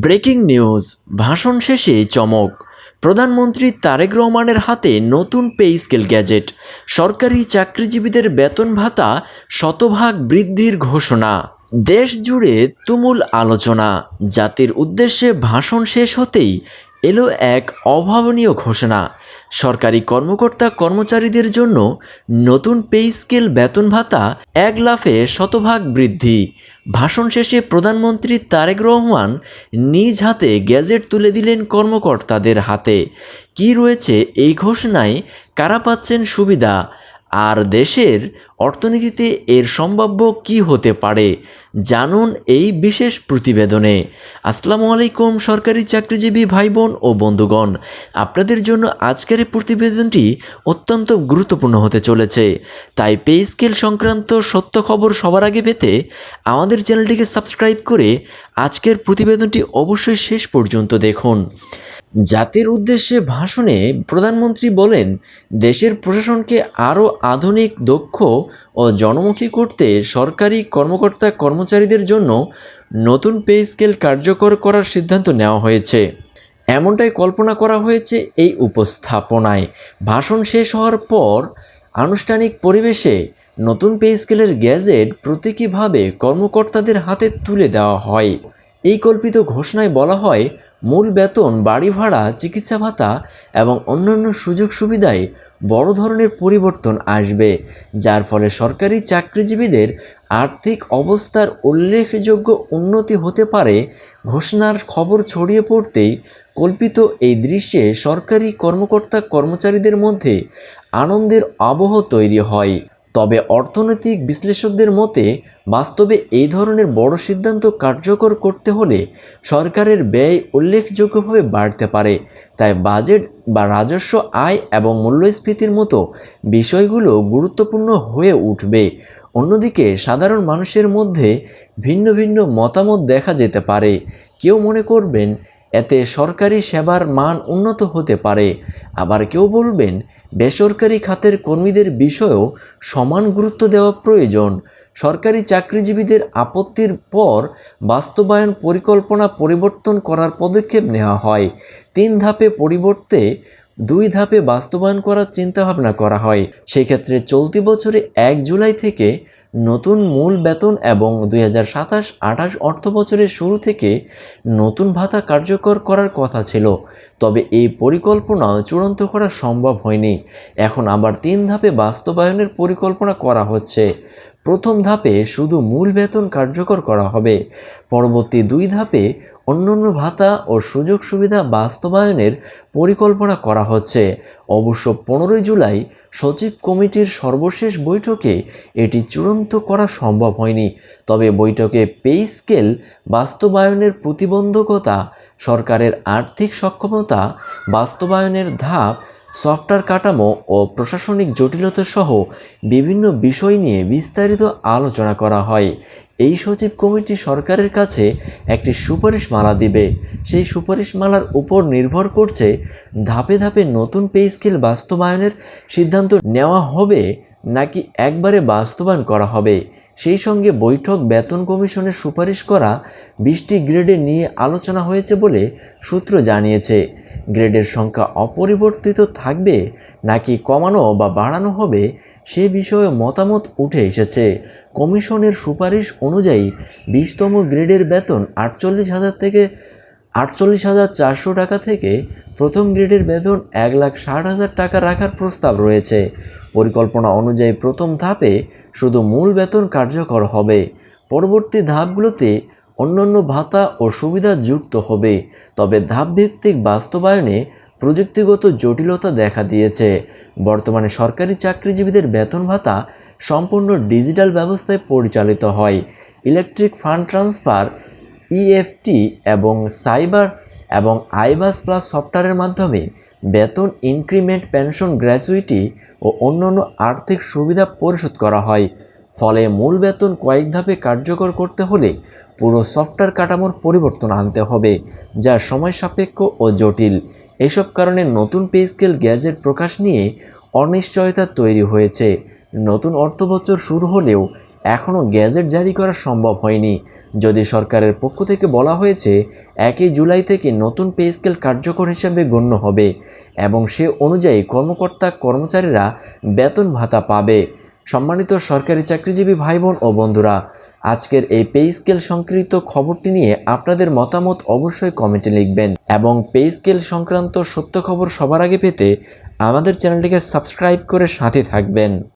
Breaking news, ভাষণ শেষে চমক। প্রধানমন্ত্রী তারেক রহমানের হাতে নতুন পে স্কেল গ্যাজেট। সরকারি চাকরিজীবীদের বেতন ভাতা শতভাগ বৃদ্ধির ঘোষণা। দেশ জুড়ে তুমুল আলোচনা। জাতির উদ্দেশ্যে ভাষণ শেষ হতেই এলো এক অভাবনীয় ঘোষণা। সরকারি কর্মকর্তা কর্মচারীদের জন্য নতুন পে স্কেল বেতন ভাতা এক লাফে শতভাগ বৃদ্ধি। ভাষণ শেষে প্রধানমন্ত্রী তারেক রহমান নিজ হাতে গ্যাজেট তুলে দিলেন কর্মকর্তাদের হাতে। কি রয়েছে এই ঘোষণায়, কারা পাচ্ছেন সুবিধা, আর দেশের অর্থনীতিতে এর সম্ভাব্য কি হতে পারে, জানুন এই বিশেষ প্রতিবেদনে। আসসালামু আলাইকুম সরকারি চাকরিজীবী ভাই বোন ও বন্ধুগণ, আপনাদের জন্য আজকের এই প্রতিবেদনটি অত্যন্ত গুরুত্বপূর্ণ হতে চলেছে। তাই পে স্কেল সংক্রান্ত সত্য খবর সবার আগে পেতে আমাদের চ্যানেলটিকে সাবস্ক্রাইব করে আজকের প্রতিবেদনটি অবশ্যই শেষ পর্যন্ত দেখুন। জাতির উদ্দেশ্যে ভাষণে প্রধানমন্ত্রী বলেন, দেশের প্রশাসনকে আরও আধুনিক, দক্ষ ও জনমুখী করতে সরকারি কর্মকর্তা কর্মচারীদের জন্য নতুন পে স্কেল কার্যকর করার সিদ্ধান্ত নেওয়া হয়েছে। এমনটাই কল্পনা করা হয়েছে এই উপস্থাপনায়। ভাষণ শেষ হওয়ার পর আনুষ্ঠানিক পরিবেশে নতুন পে স্কেলের গ্যাজেট প্রতীকীভাবে কর্মকর্তাদের হাতে তুলে দেওয়া হয়। এই কল্পিত ঘোষণায় বলা হয়, মূল বেতন, বাড়ি ভাড়া, চিকিৎসা ভাতা এবং অন্যান্য সুযোগ সুবিধায় বড় ধরনের পরিবর্তন আসবে, যার ফলে সরকারি চাকরিজীবীদের আর্থিক অবস্থার উল্লেখযোগ্য উন্নতি হতে পারে। ঘোষণার খবর ছড়িয়ে পড়তেই কল্পিত এই দৃশ্যে সরকারি কর্মকর্তা কর্মচারীদের মধ্যে আনন্দের আবহ তৈরি হয়। তবে অর্থনৈতিক বিশ্লেষকদের মতে, বাস্তবে এই ধরনের বড় সিদ্ধান্ত কার্যকর করতে হলে সরকারের ব্যয় উল্লেখযোগ্যভাবে বাড়তে পারে। তাই বাজেট বা রাজস্ব আয় এবং মূল্যস্ফীতির মতো বিষয়গুলো গুরুত্বপূর্ণ হয়ে উঠবে। অন্যদিকে সাধারণ মানুষের মধ্যে ভিন্ন ভিন্ন মতামত দেখা যেতে পারে। কেউ মনে করবেন এতে সরকারি সেবার মান উন্নত হতে পারে, আবার কেউ বলবেন বেসরকারি খাতের কর্মীদের বিষয়েও সমান গুরুত্ব দেওয়া প্রয়োজন। সরকারি চাকরিজীবীদের আপত্তির পর বাস্তবায়ন পরিকল্পনা পরিবর্তন করার পদক্ষেপ নেওয়া হয়। 3 ধাপে পরিবর্তে 2 ধাপে বাস্তবায়ন করার চিন্তাভাবনা করা হয়। সেক্ষেত্রে চলতি বছরে 1 জুলাই থেকে নতুন মূল বেতন এবং 2027-28 অর্থ বছরের শুরু থেকে নতুন ভাতা কার্যকর করার কথা ছিল। তবে এই পরিকল্পনা চূড়ান্ত করা সম্ভব হয়নি। এখন আবার 3 ধাপে বাস্তবায়নের পরিকল্পনা করা হচ্ছে। প্রথম ধাপে শুধু মূল বেতন কার্যকর করা হবে। পরবর্তী 2 ধাপে অন্যান্য ভাতা ও সুযোগ সুবিধা বাস্তবায়নের পরিকল্পনা করা হচ্ছে। অবশ্য 15 জুলাই সচিব কমিটির সর্বশেষ বৈঠকে এটি চূড়ান্ত করা সম্ভব হয়নি। তবে বৈঠকে পে স্কেল বাস্তবায়নের প্রতিবন্ধকতা, সরকারের আর্থিক সক্ষমতা, বাস্তবায়নের ধাপ, সফটওয়্যার কাঠামো ও প্রশাসনিক জটিলতা সহ বিভিন্ন বিষয় নিয়ে বিস্তারিত আলোচনা করা হয়। এই সচিব কমিটি সরকারের কাছে একটি সুপারিশমালা দিবে। সেই সুপারিশমালার উপর নির্ভর করছে ধাপে ধাপে নতুন পে স্কেল বাস্তবায়নের সিদ্ধান্ত নেওয়া হবে নাকি একবারে বাস্তবায়ন করা হবে। সেই সঙ্গে বৈঠক বেতন কমিশনের সুপারিশ করা 20টি গ্রেডে নিয়ে আলোচনা হয়েছে বলে সূত্র জানিয়েছে। গ্রেডের সংখ্যা অপরিবর্তিত থাকবে নাকি কমানো বা বাড়ানো হবে সে বিষয়ে মতামত উঠে এসেছে। কমিশনের সুপারিশ অনুযায়ী 20তম গ্রেডের বেতন 48,400 টাকা থেকে প্রথম গ্রেডের বেতন 1,60,000 টাকা রাখার প্রস্তাব রয়েছে। পরিকল্পনা অনুযায়ী প্রথম ধাপে শুধু মূল বেতন কার্যকর হবে। পরবর্তী ধাপগুলোতে অন্যান্য ভাতা ও সুবিধা যুক্ত হবে। তবে ধাপভিত্তিক বাস্তবায়নে প্রযুক্তিগত জটিলতা দেখা দিয়েছে। বর্তমানে সরকারি চাকরিজীবীদের বেতন ভাতা সম্পূর্ণ ডিজিটাল ব্যবস্থায় পরিচালিত হয়। ইলেকট্রিক ফান্ড ট্রান্সফার, ইএফটি এবং সাইবার এবং আইবাস প্লাস সফটওয়্যারের মাধ্যমে বেতন ইনক্রিমেন্ট, পেনশন, গ্র্যাচুইটি ও অন্যান্য আর্থিক সুবিধা পরিশোধ করা হয়। ফলে মূল বেতন কয়েক ধাপে কার্যকর করতে হলে পুরো সফটওয়্যার কাঠামোর পরিবর্তন আনতে হবে, যা সময় সাপেক্ষ ও জটিল। এসব কারণে নতুন পে স্কেল গ্যাজেট প্রকাশ নিয়ে অনিশ্চয়তা তৈরি হয়েছে। নতুন অর্থবছর শুরু হলেও এখনও গ্যাজেট জারি করা সম্ভব হয়নি। যদি সরকারের পক্ষ থেকে বলা হয়েছে 1 জুলাই থেকে নতুন পে স্কেল কার্যকর হিসাবে গণ্য হবে এবং সে অনুযায়ী কর্মকর্তা কর্মচারীরা বেতন ভাতা পাবে। সম্মানিত সরকারি চাকরিজীবী ভাই বোন ও বন্ধুরা, আজকের এই পে স্কেল সংক্রান্ত খবরটি নিয়ে আপনাদের মতামত অবশ্যই কমেন্টে লিখবেন এবং পে স্কেল সংক্রান্ত সত্য খবর সবার আগে পেতে আমাদের চ্যানেলটিকে সাবস্ক্রাইব করে সাথে থাকবেন।